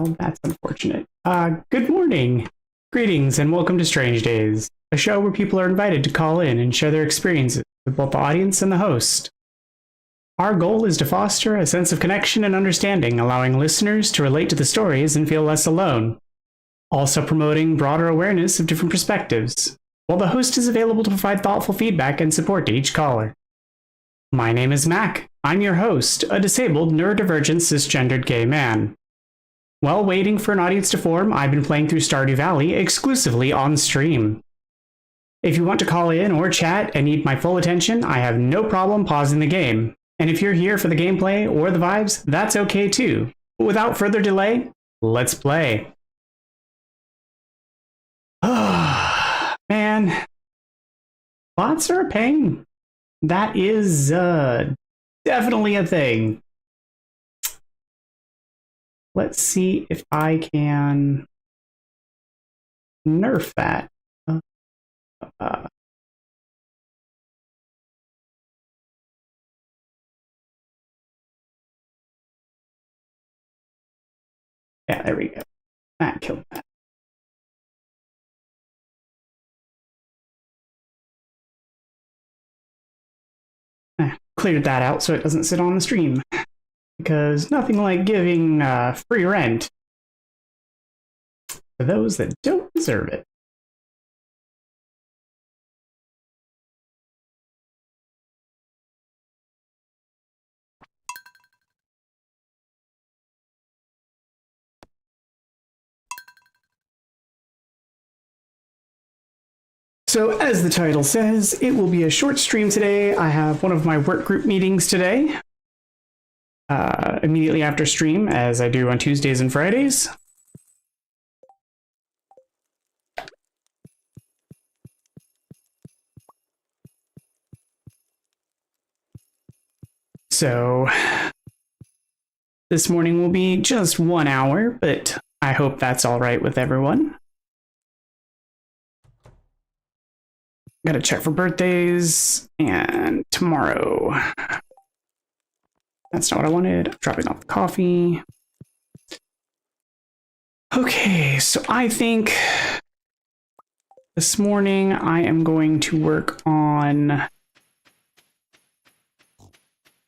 Well, that's unfortunate. Good morning. Greetings and welcome to Strange Days, a show where people are invited to call in and share their experiences with both the audience and the host. Our goal is to foster a sense of connection and understanding, allowing listeners to relate to the stories and feel less alone, also promoting broader awareness of different perspectives, while the host is available to provide thoughtful feedback and support to each caller. My name is Mac. I'm your host, a disabled, neurodivergent, cisgendered gay man. While waiting for an audience to form, I've been playing through Stardew Valley exclusively on stream. If you want to call in or chat and need my full attention, I have no problem pausing the game. And if you're here for the gameplay or the vibes, that's okay too. But without further delay, let's play. Man, bots are a pain. That is definitely a thing. Let's see if I can nerf that. Yeah, there we go. That killed that. Cleared that out so it doesn't sit on the stream. Because nothing like giving free rent to those that don't deserve it. So, as the title says, it will be a short stream today. I have one of my work group meetings today. Immediately after stream, as I do on Tuesdays and Fridays. So, this morning will be just 1 hour, but I hope that's all right with everyone. Gotta check for birthdays, and tomorrow. That's not what I wanted. I'm dropping off the coffee. Okay, so I think this morning I am going to work on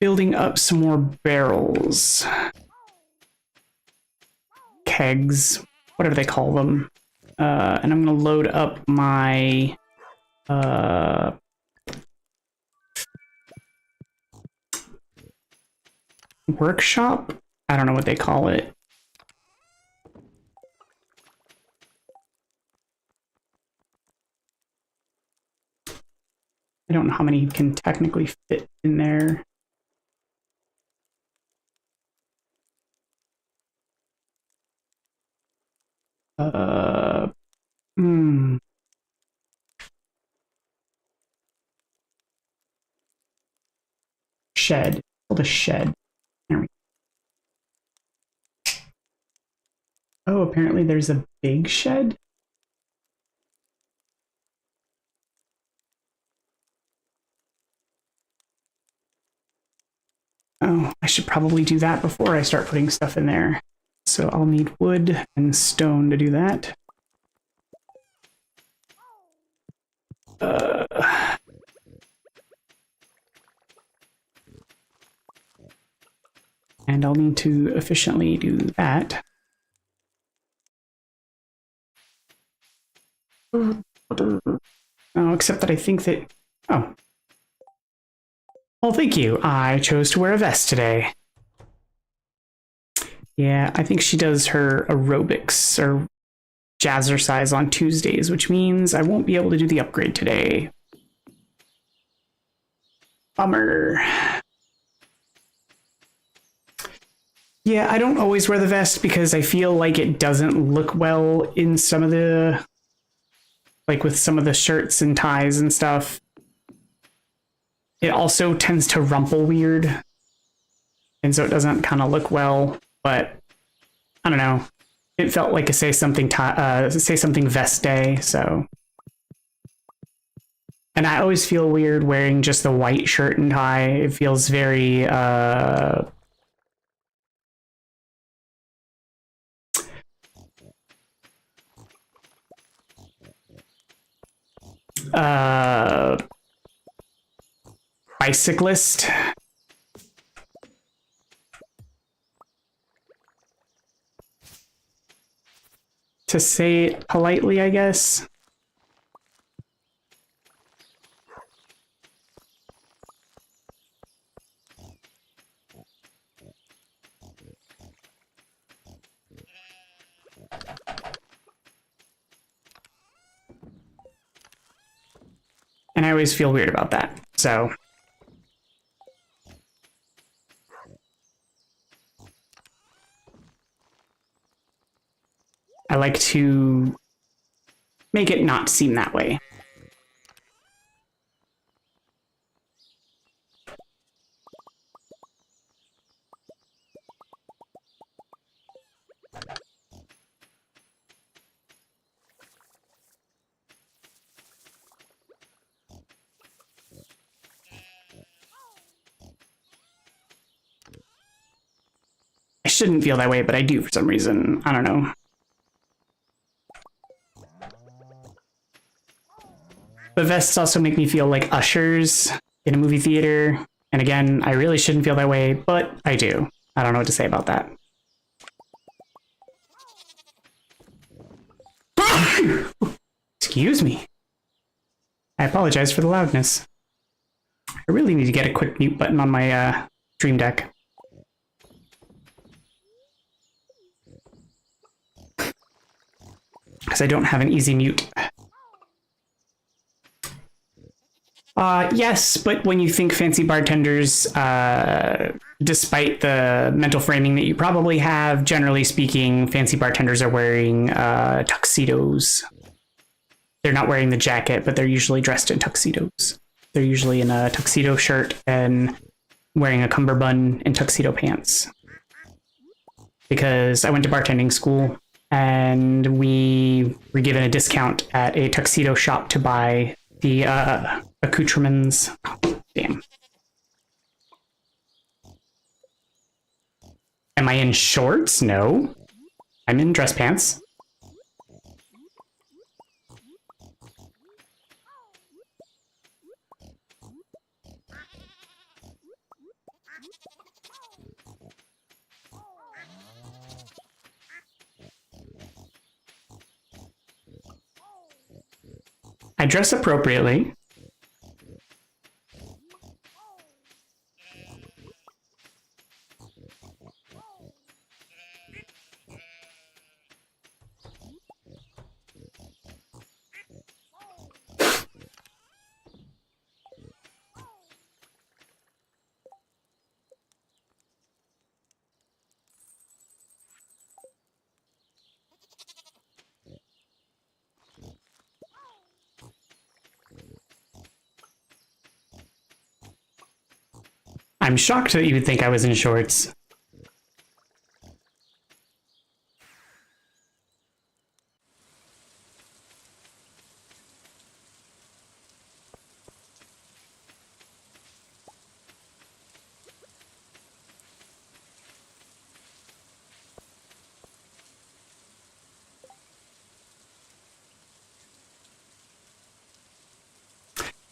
building up some more barrels. Kegs, whatever they call them. And I'm going to load up my workshop? I don't know what they call it. I don't know how many can technically fit in there. Shed. Called a shed. There we go. Oh, apparently there's a big shed. Oh, I should probably do that before I start putting stuff in there. So I'll need wood and stone to do that. And I'll need to efficiently do that. Oh, except that I think that... Oh. Well, thank you. I chose to wear a vest today. Yeah, I think she does her aerobics or jazzercise on Tuesdays, which means I won't be able to do the upgrade today. Bummer. Yeah, I don't always wear the vest because I feel like it doesn't look well in some of the... like with some of the shirts and ties and stuff. It also tends to rumple weird. And so it doesn't kind of look well, but I don't know. It felt like a say something vest day, so. And I always feel weird wearing just the white shirt and tie. It feels very bicyclist. To say it politely, I guess. And I always feel weird about that, so. I like to make it not seem that way. I shouldn't feel that way, but I do for some reason. I don't know. But vests also make me feel like ushers in a movie theater. And again, I really shouldn't feel that way, but I do. I don't know what to say about that. Excuse me. I apologize for the loudness. I really need to get a quick mute button on my Stream Deck. Because I don't have an easy mute. Yes, but when you think fancy bartenders, despite the mental framing that you probably have, generally speaking, fancy bartenders are wearing tuxedos. They're not wearing the jacket, but they're usually dressed in tuxedos. They're usually in a tuxedo shirt and wearing a cummerbund and tuxedo pants. Because I went to bartending school, and we were given a discount at a tuxedo shop to buy the accoutrements. Oh, damn. Am I in shorts? No. I'm in dress pants. I dress appropriately. I'm shocked that you would think I was in shorts.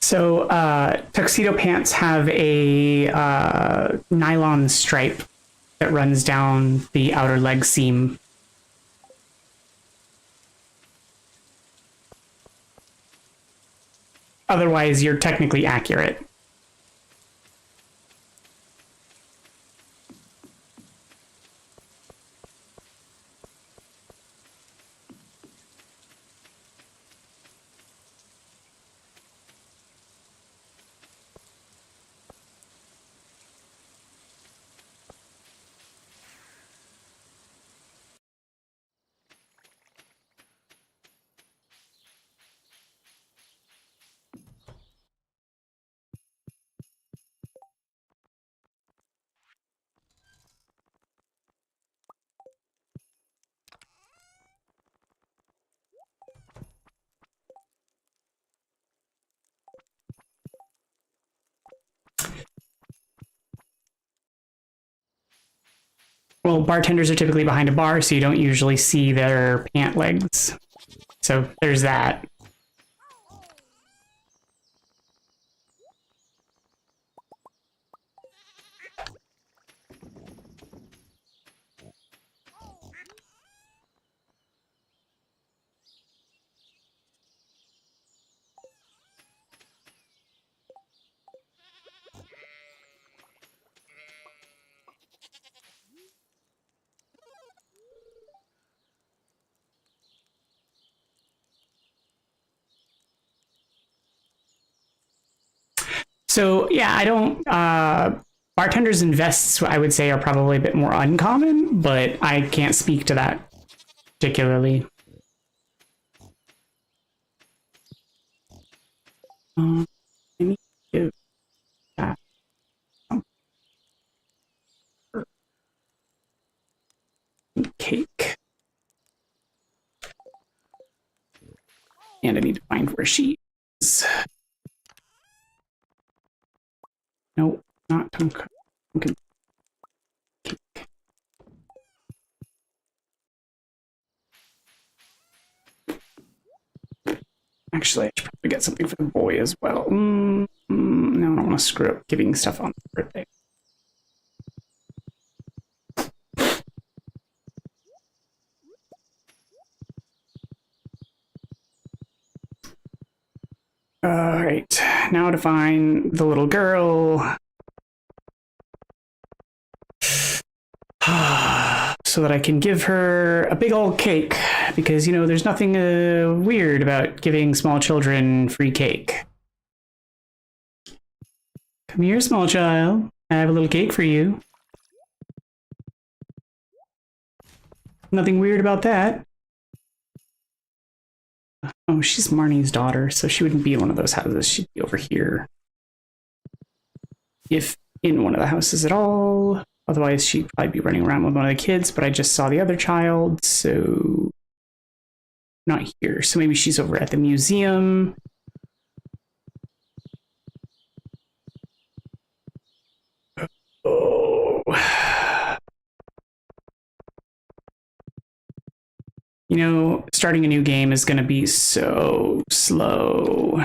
So tuxedo pants have a nylon stripe that runs down the outer leg seam. Otherwise, you're technically accurate. Well, bartenders are typically behind a bar, so you don't usually see their pant legs. So there's that. So yeah, I don't. Bartenders and vests, I would say, are probably a bit more uncommon, but I can't speak to that particularly. I need to give that cake, and I need to find where she is. Nope, not Tonka. Cake. Actually, I should probably get something for the boy as well. No, I don't want to screw up giving stuff on the birthday. All right, now to find the little girl. So that I can give her a big old cake, because, you know, there's nothing weird about giving small children free cake. Come here, small child. I have a little cake for you. Nothing weird about that. Oh, she's Marnie's daughter, so she wouldn't be in one of those houses. She'd be over here. If in one of the houses at all. Otherwise, she'd probably be running around with one of the kids, but I just saw the other child, so not here. So maybe she's over at the museum. Oh. You know, starting a new game is going to be so slow.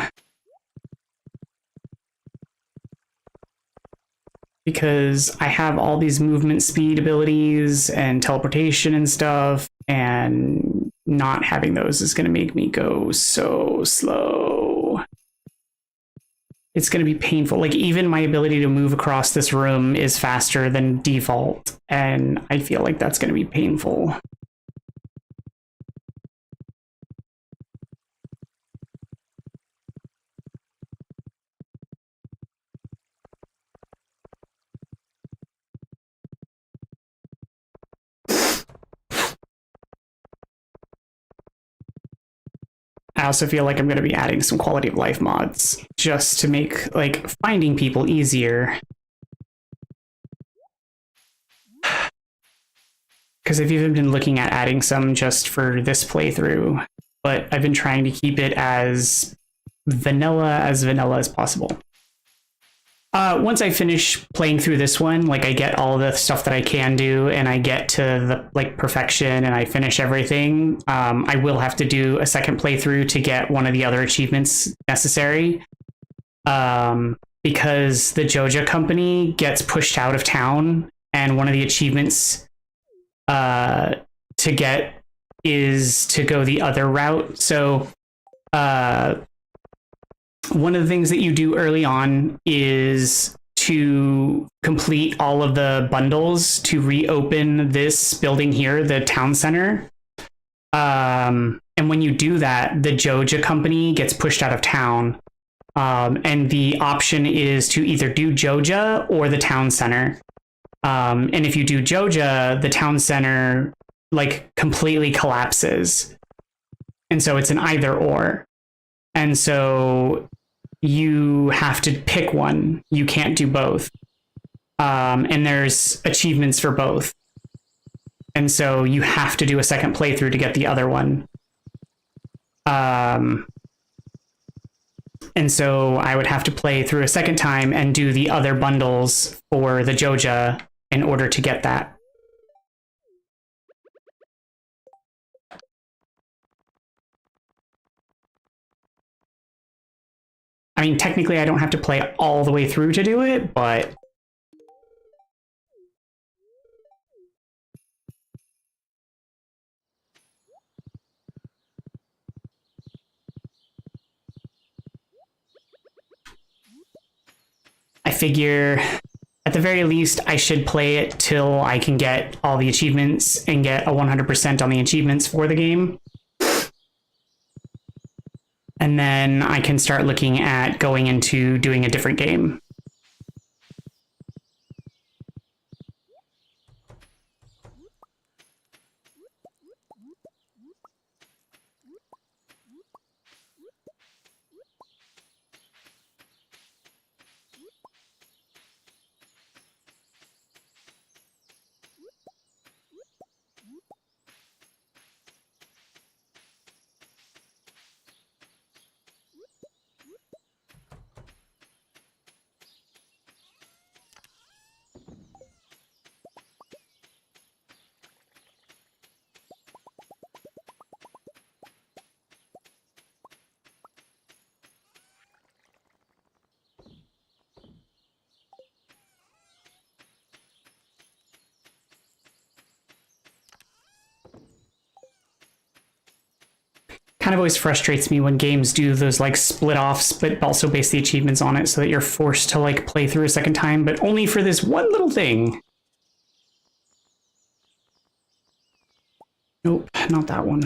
Because I have all these movement speed abilities and teleportation and stuff, and not having those is going to make me go so slow. It's going to be painful. Like, even my ability to move across this room is faster than default, and I feel like that's going to be painful. I also feel like I'm going to be adding some quality of life mods just to make, like, finding people easier. Because I've even been looking at adding some just for this playthrough, but I've been trying to keep it as vanilla as possible. Once I finish playing through this one, like, I get all the stuff that I can do, and I get to the, like, perfection, and I finish everything, I will have to do a second playthrough to get one of the other achievements necessary. Because the Joja company gets pushed out of town, and one of the achievements to get is to go the other route. So one of the things that you do early on is to complete all of the bundles to reopen this building here, the town center. And when you do that, the Joja company gets pushed out of town. And the option is to either do Joja or the town center. And if you do Joja, the town center, like, completely collapses. And so it's an either or. And so you have to pick one. You can't do both. And there's achievements for both. And so you have to do a second playthrough to get the other one. And so I would have to play through a second time and do the other bundles for the Joja in order to get that. I mean, technically, I don't have to play all the way through to do it, but I figure at the very least, I should play it till I can get all the achievements and get a 100% on the achievements for the game. And then I can start looking at going into doing a different game. kind of always frustrates me when games do those like split offs, but also base the achievements on it so that you're forced to like play through a second time, but only for this one little thing. Nope, not that one.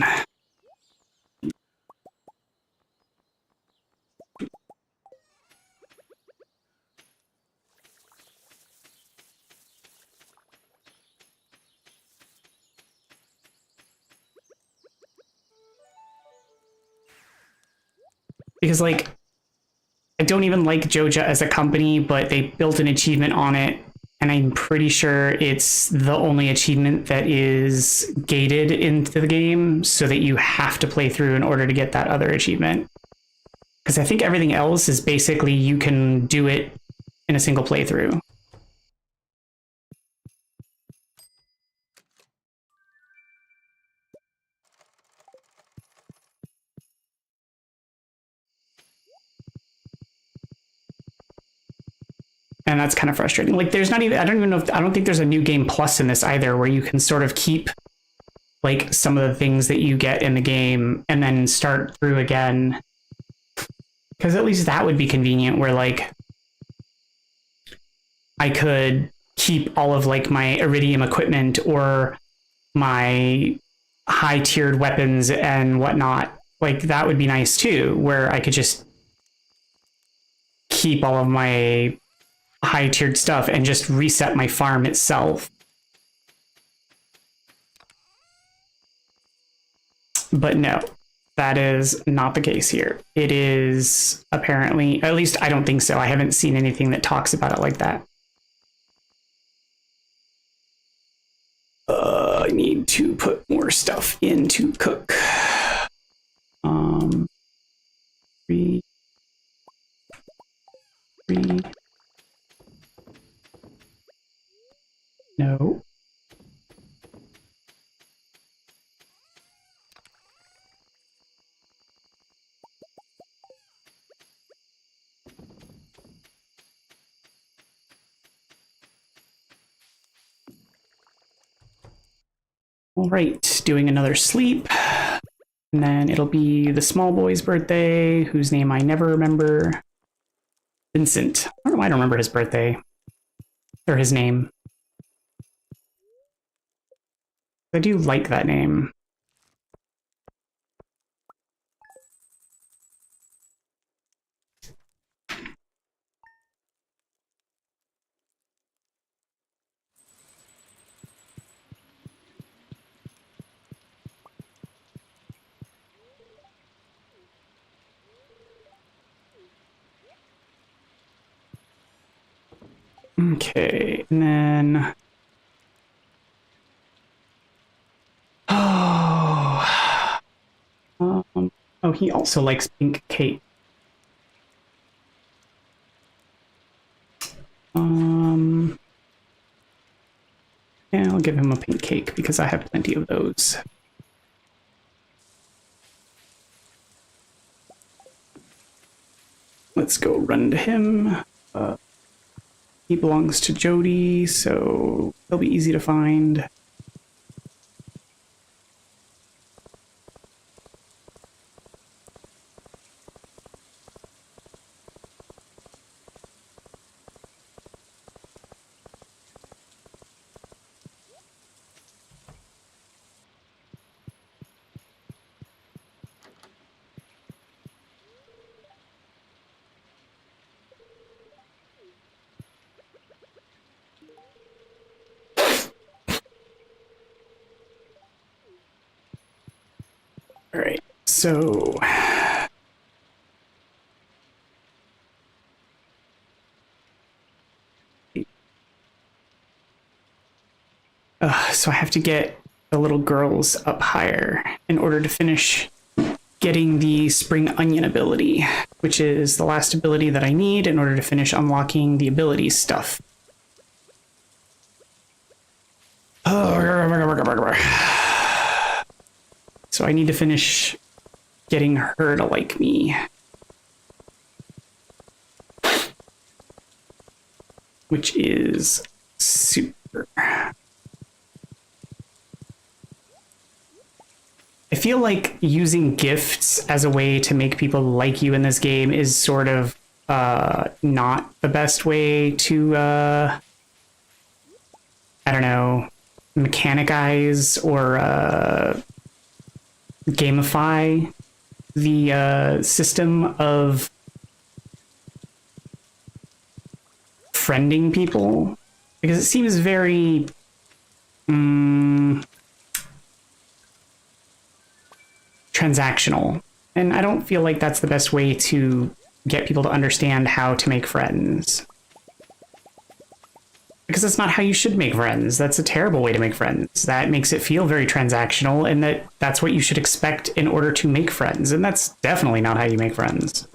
Because like, I don't even like Joja as a company, but they built an achievement on it, and I'm pretty sure it's the only achievement that is gated into the game so that you have to play through in order to get that other achievement. Because I think everything else is basically you can do it in a single playthrough. And that's kind of frustrating. Like, there's not even, I don't even know if, I don't think there's a new game plus in this either, where you can sort of keep like some of the things that you get in the game and then start through again. Because at least that would be convenient, where like I could keep all of like my iridium equipment or my high tiered weapons and whatnot. Like, that would be nice too, where I could just keep all of my high tiered stuff and just reset my farm itself. But no, that is not the case here. It is apparently, at least I don't think so. I haven't seen anything that talks about it like that. I need to put more stuff in to cook. Three. No. All right, doing another sleep. And then it'll be the small boy's birthday, whose name I never remember. Vincent. I don't know why I don't remember his birthday. Or his name. I do like that name. Okay, and then... Oh, he also likes pink cake. Yeah, I'll give him a pink cake because I have plenty of those. Let's go run to him. He belongs to Jody, so he'll be easy to find. All right, so so I have to get the little girls up higher in order to finish getting the spring onion ability, which is the last ability that I need in order to finish unlocking the ability stuff. So I need to finish getting her to like me. Which is super. I feel like using gifts as a way to make people like you in this game is sort of not the best way to I don't know, mechanicize or gamify the system of friending people, because it seems very transactional, and I don't feel like that's the best way to get people to understand how to make friends. Because that's not how you should make friends. That's a terrible way to make friends. That makes it feel very transactional, and that's what you should expect in order to make friends. And that's definitely not how you make friends.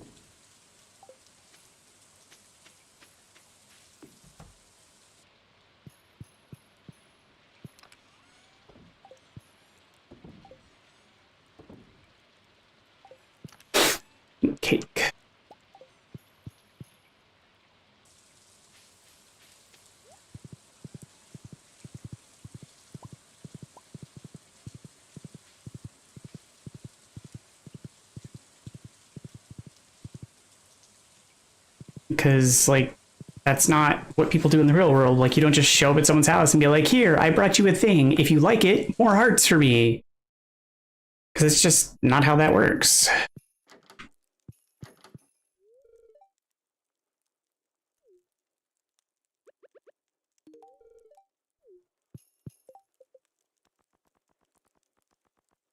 Cake. Because, like, that's not what people do in the real world. Like, you don't just show up at someone's house and be like, here, I brought you a thing. If you like it, more hearts for me. Because it's just not how that works.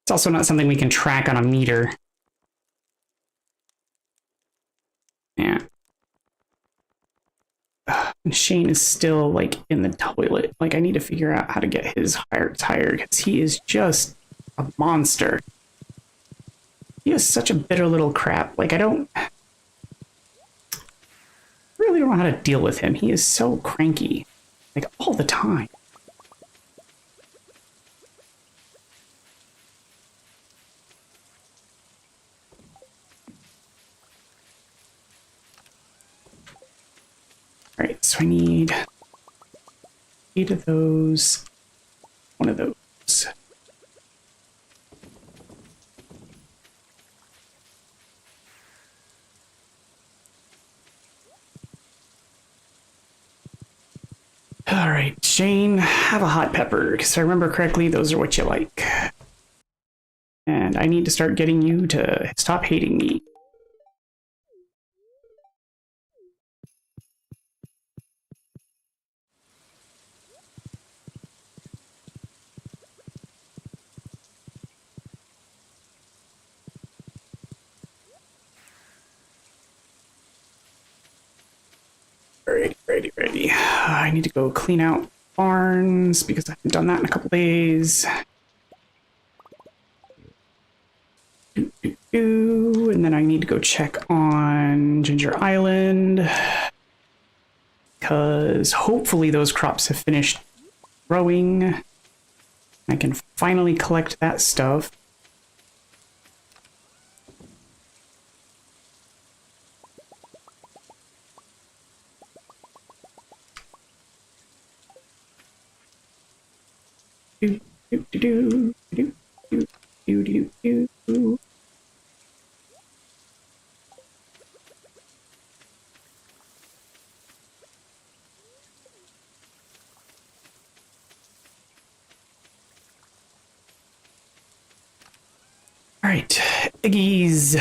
It's also not something we can track on a meter. Yeah. And Shane is still, like, in the toilet. Like, I need to figure out how to get his heart higher, because he is just a monster. He is such a bitter little crap. Like, I really don't know how to deal with him. He is so cranky. Like, all the time. All right, so I need 8 of those, 1 of those. All right, Shane, have a hot pepper, because if I remember correctly, those are what you like. And I need to start getting you to stop hating me. Ready. I need to go clean out barns because I haven't done that in a couple days. And then I need to go check on Ginger Island because hopefully those crops have finished growing. I can finally collect that stuff. All right, Iggy's.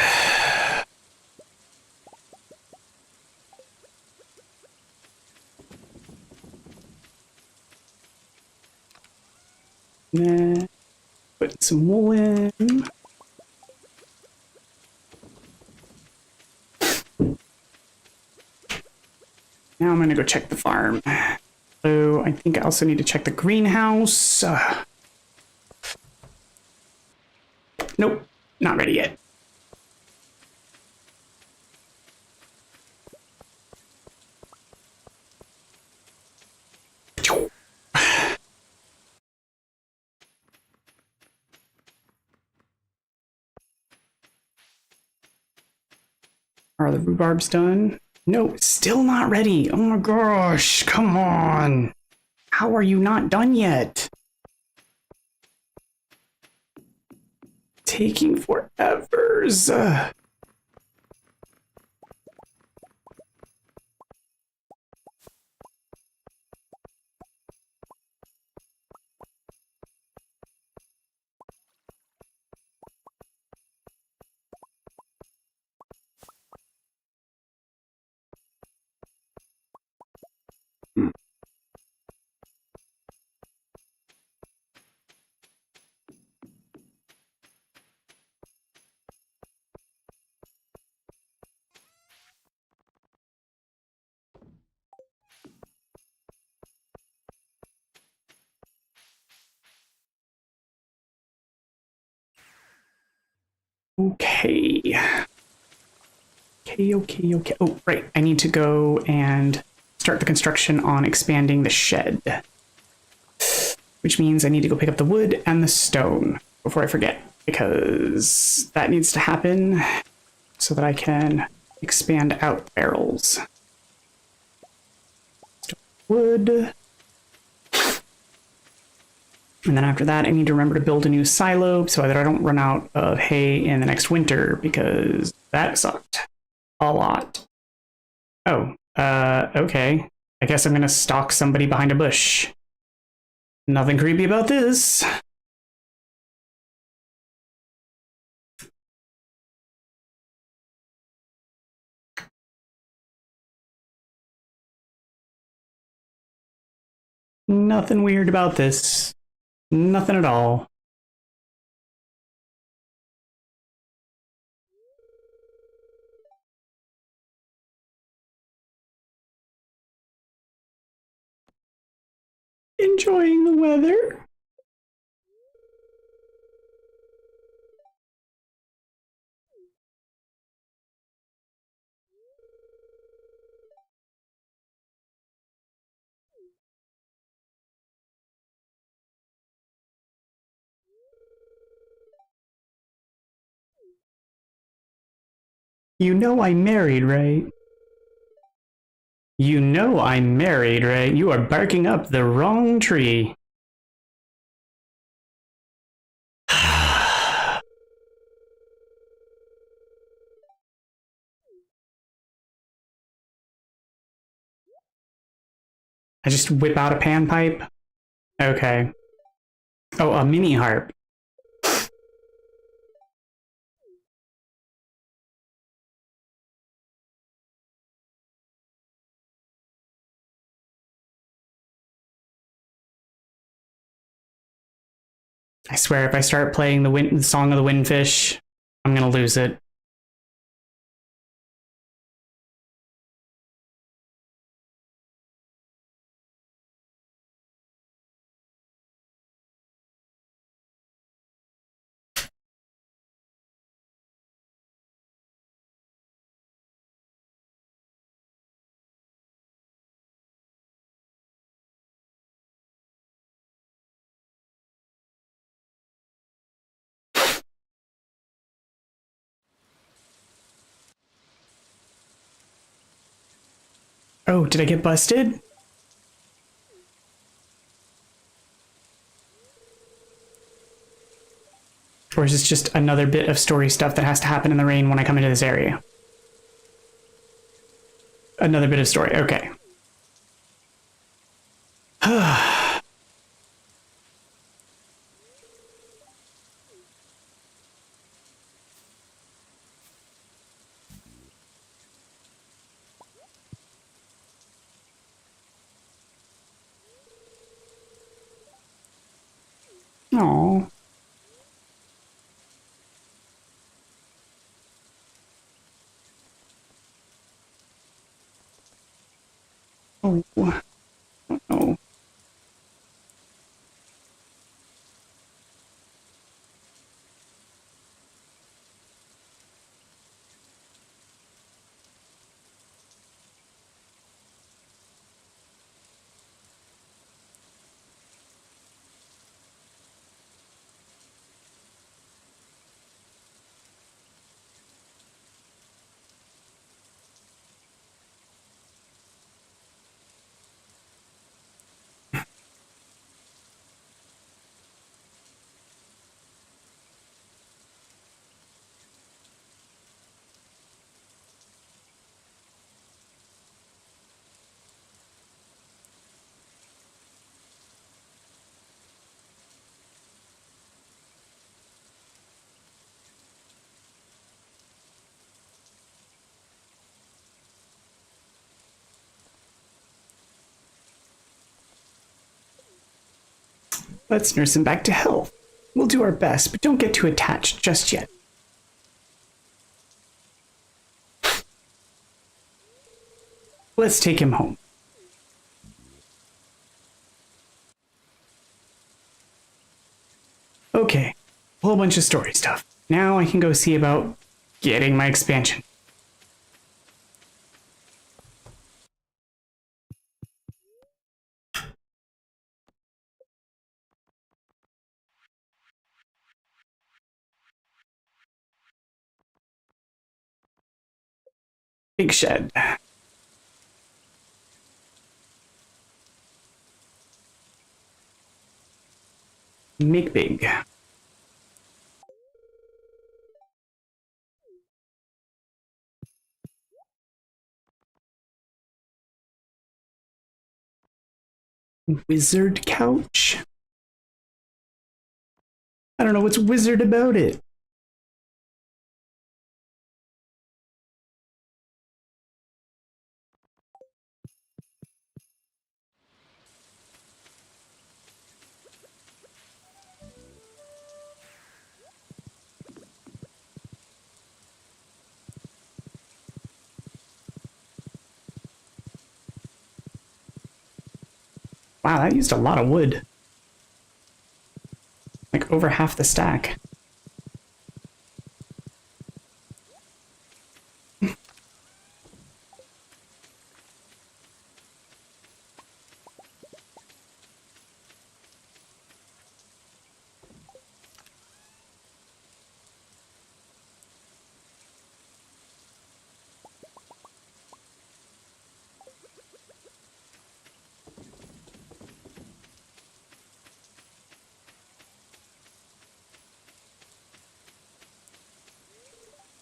Put some wool in. Now I'm going to go check the farm. So I think I also need to check the greenhouse. Nope, not ready yet. Are the rhubarbs done? No, still not ready. Oh my gosh, come on. How are you not done yet? taking forevers. Okay. Okay. Oh, right. I need to go and start the construction on expanding the shed. Which means I need to go pick up the wood and the stone before I forget, because that needs to happen so that I can expand out barrels. Wood. And then after that, I need to remember to build a new silo so that I don't run out of hay in the next winter, because that sucked a lot. Oh, okay. I guess I'm gonna stalk somebody behind a bush. Nothing creepy about this. Nothing weird about this. Nothing at all. Enjoying the weather. You know I'm married, right? You know I'm married, right? You are barking up the wrong tree. I just whip out a panpipe. Okay. Oh, a mini harp. I swear, if I start playing the song of the windfish, I'm gonna lose it. Oh, did I get busted? Or is this just another bit of story stuff that has to happen in the rain when I come into this area? Another bit of story, okay. Oh. Oh. Oh. Let's nurse him back to health. We'll do our best, but don't get too attached just yet. Let's take him home. Okay, a whole bunch of story stuff. Now I can go see about getting my expansion. Big shed. Make big. Wizard couch? I don't know what's wizard about it. Wow, that used a lot of wood. Like over half the stack.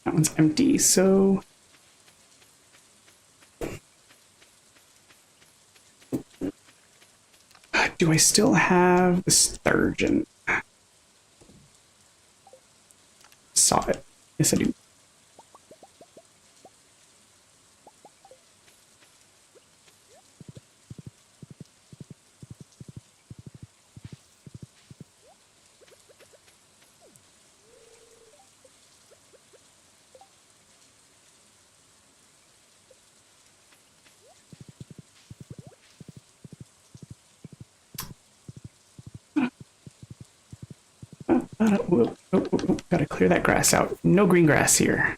That one's empty, so... Do I still have the sturgeon? Saw it. Yes, I do. Gotta clear that grass out. No green grass here.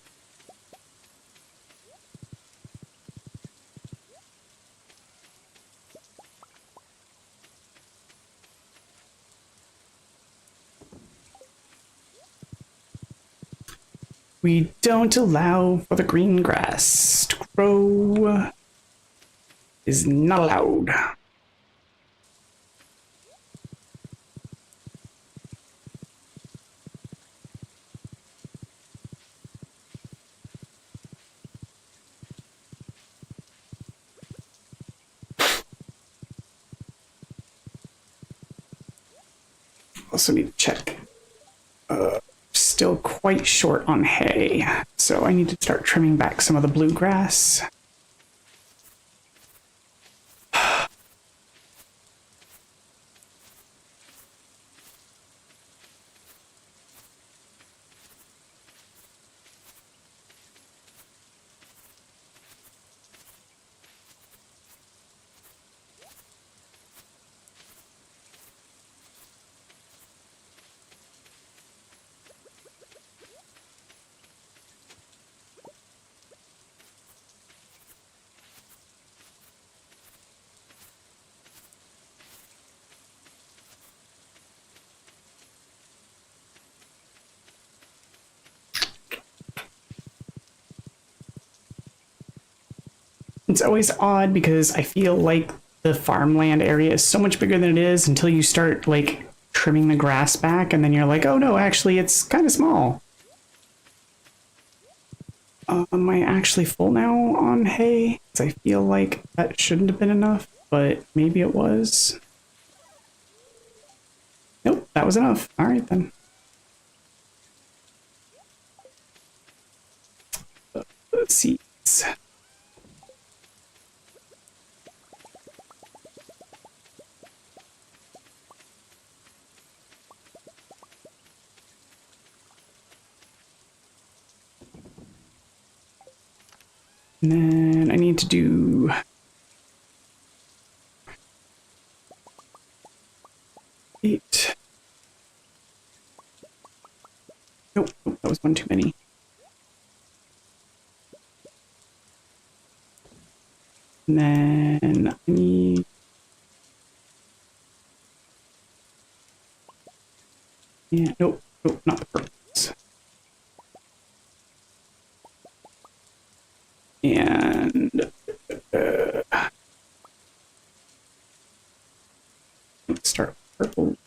We don't allow for the green grass to grow. Is not allowed. Also need to check. Still quite short on hay, so I need to start trimming back some of the bluegrass. It's always odd because I feel like the farmland area is so much bigger than it is until you start like trimming the grass back and then you're like, oh no, actually it's kind of small. Am I actually full now on hay? 'Cause I feel like that shouldn't have been enough, but maybe it was. Nope, that was enough. All right then. Let's see. And then I need to do... eight. Nope, that was one too many. And then I need... yeah, nope, not the purples. And let's start with purples.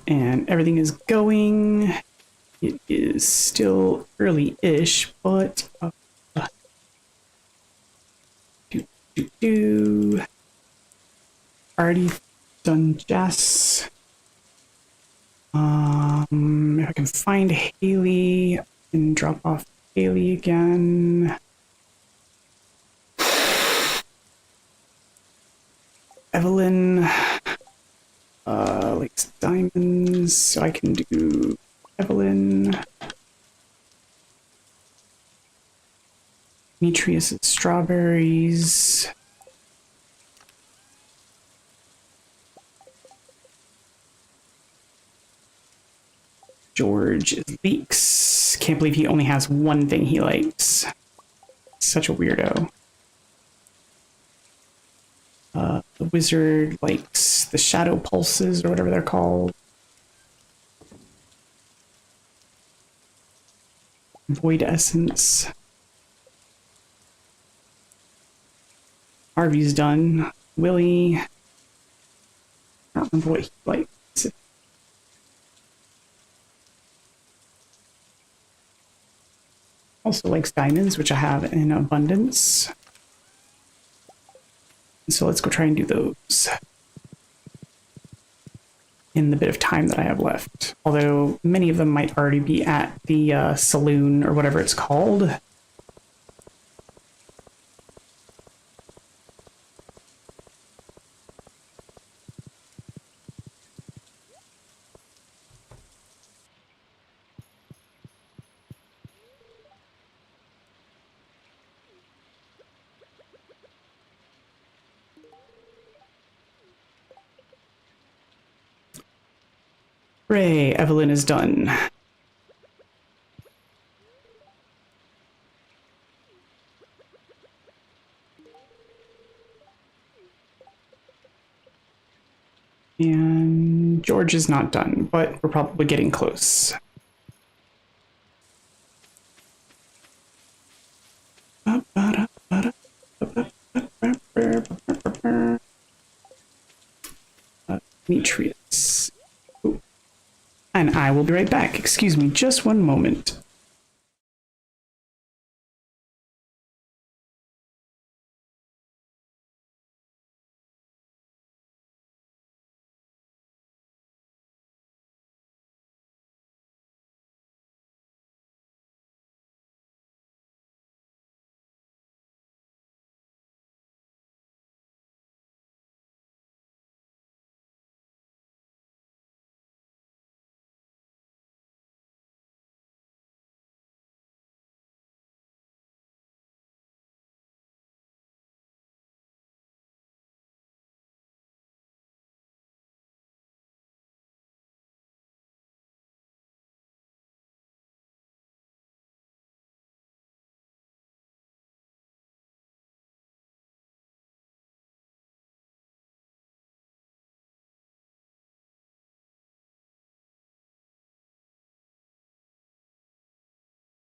And everything is going. It is still early-ish, but already done Jess. If I can find Haley, I can drop off Haley again. Evelyn likes diamonds, so I can do Evelyn. Demetrius is strawberries. George is leeks. Can't believe he only has one thing he likes. Such a weirdo. The wizard likes the shadow pulses or whatever they're called. Void essence. Harvey's done. Willie. I don't remember what he likes. Also likes diamonds, which I have in abundance. So let's go try and do those in the bit of time that I have left. Although many of them might already be at the saloon or whatever it's called. Hooray, Evelyn is done. And George is not done, but we're probably getting close. Demetrius. Ooh. And I will be right back. Excuse me, just one moment.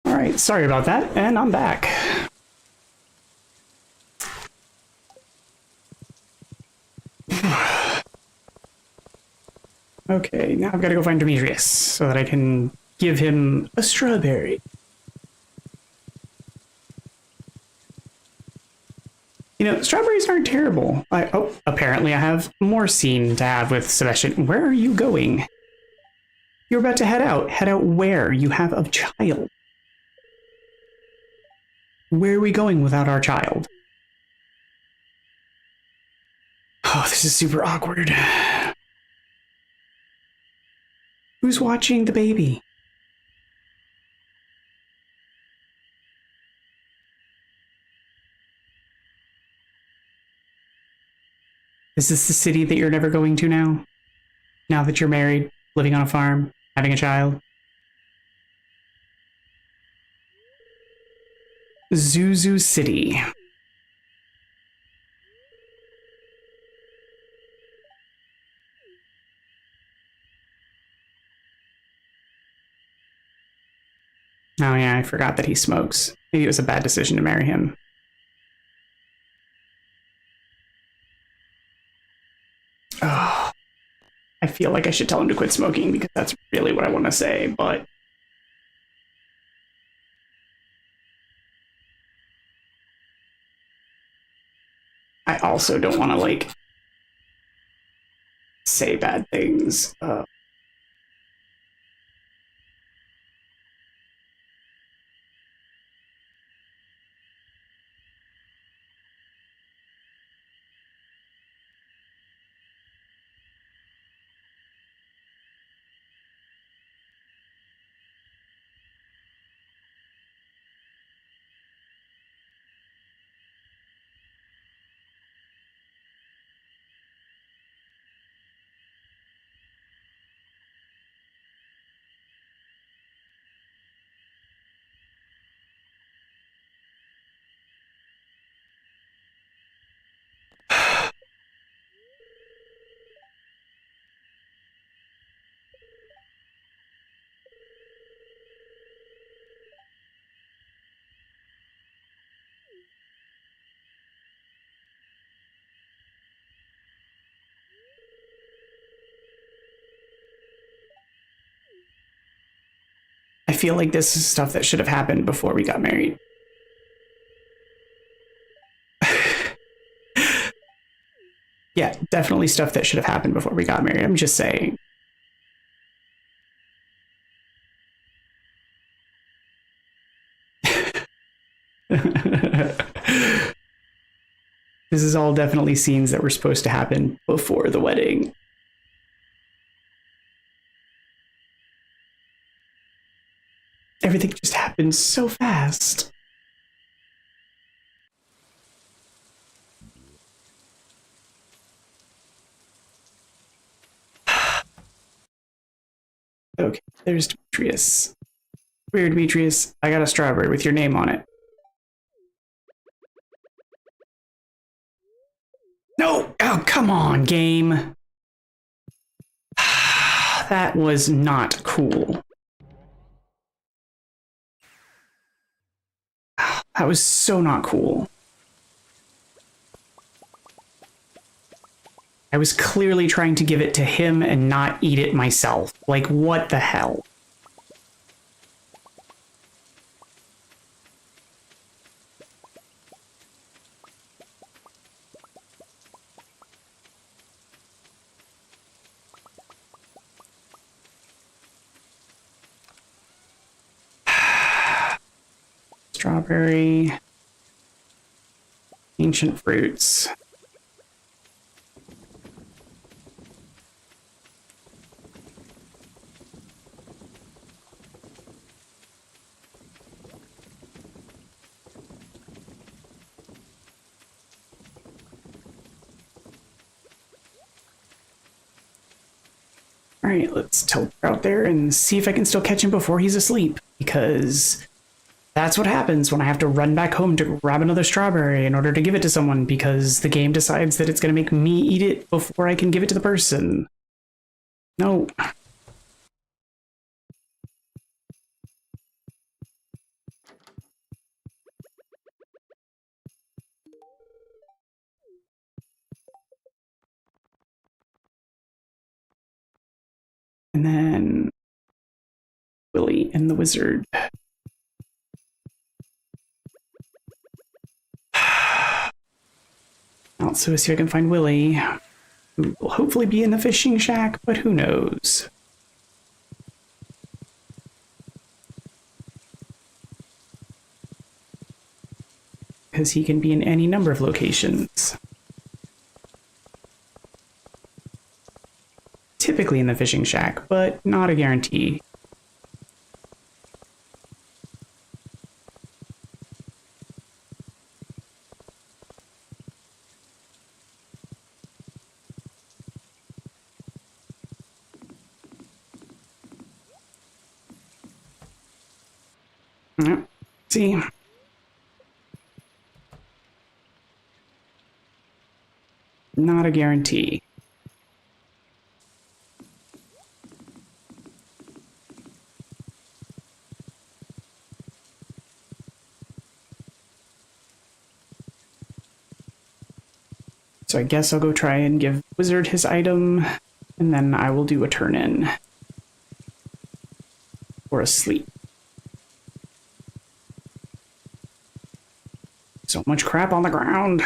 All right, sorry about that, and I'm back. Okay, now I've got to go find Demetrius so that I can give him a strawberry. You know, strawberries aren't terrible. Apparently I have more scene to have with Sebastian. Where are you going? You're about to head out. Head out where? You have a child. Where are we going without our child? Oh, this is super awkward. Who's watching the baby? Is this the city that you're never going to now? Now that you're married, living on a farm, having a child? Zuzu City. Oh yeah, I forgot that he smokes. Maybe it was a bad decision to marry him. Oh, I feel like I should tell him to quit smoking because that's really what I want to say, but... I also don't want to, like, say bad things. I feel like this is stuff that should have happened before we got married. Yeah, definitely stuff that should have happened before we got married. I'm just saying. This is all definitely scenes that were supposed to happen before the wedding. Everything just happened so fast. Okay, there's Demetrius. Weird, Demetrius. I got a strawberry with your name on it. No! Oh, come on, game. That was not cool. That was so not cool. I was clearly trying to give it to him and not eat it myself. Like, what the hell? Strawberry. Ancient fruits. All right, let's teleport out there and see if I can still catch him before he's asleep, because that's what happens when I have to run back home to grab another strawberry in order to give it to someone, because the game decides that it's going to make me eat it before I can give it to the person. No. And then Willie and the Wizard. Also, see if I can find Willie, who will hopefully be in the fishing shack, but who knows? Because he can be in any number of locations. Typically in the fishing shack, but not a guarantee. See? Not a guarantee. So I guess I'll go try and give Wizard his item, and then I will do a turn in. Or a sleep. So much crap on the ground.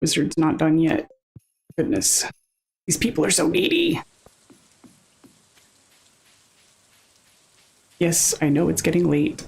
Wizard's not done yet. Goodness. These people are so needy. Yes, I know it's getting late.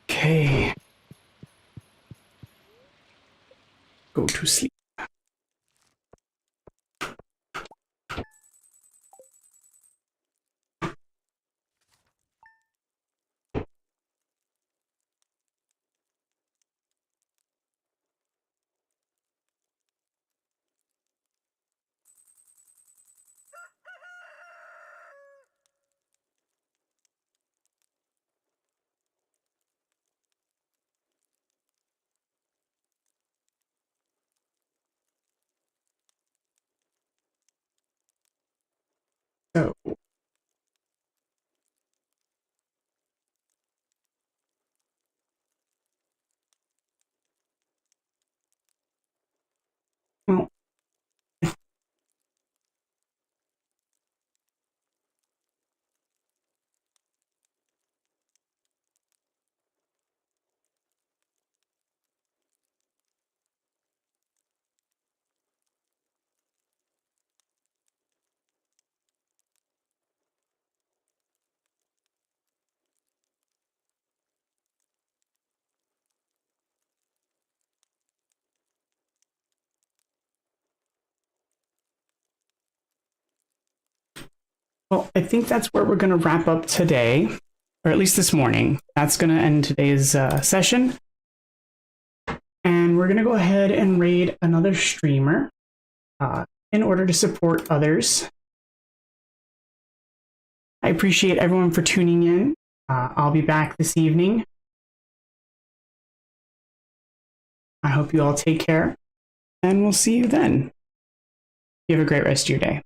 Okay. Go to sleep. So, well, well, I think that's where we're going to wrap up today, or at least this morning. That's going to end today's session. And we're going to go ahead and raid another streamer in order to support others. I appreciate everyone for tuning in. I'll be back this evening. I hope you all take care, and we'll see you then. You have a great rest of your day.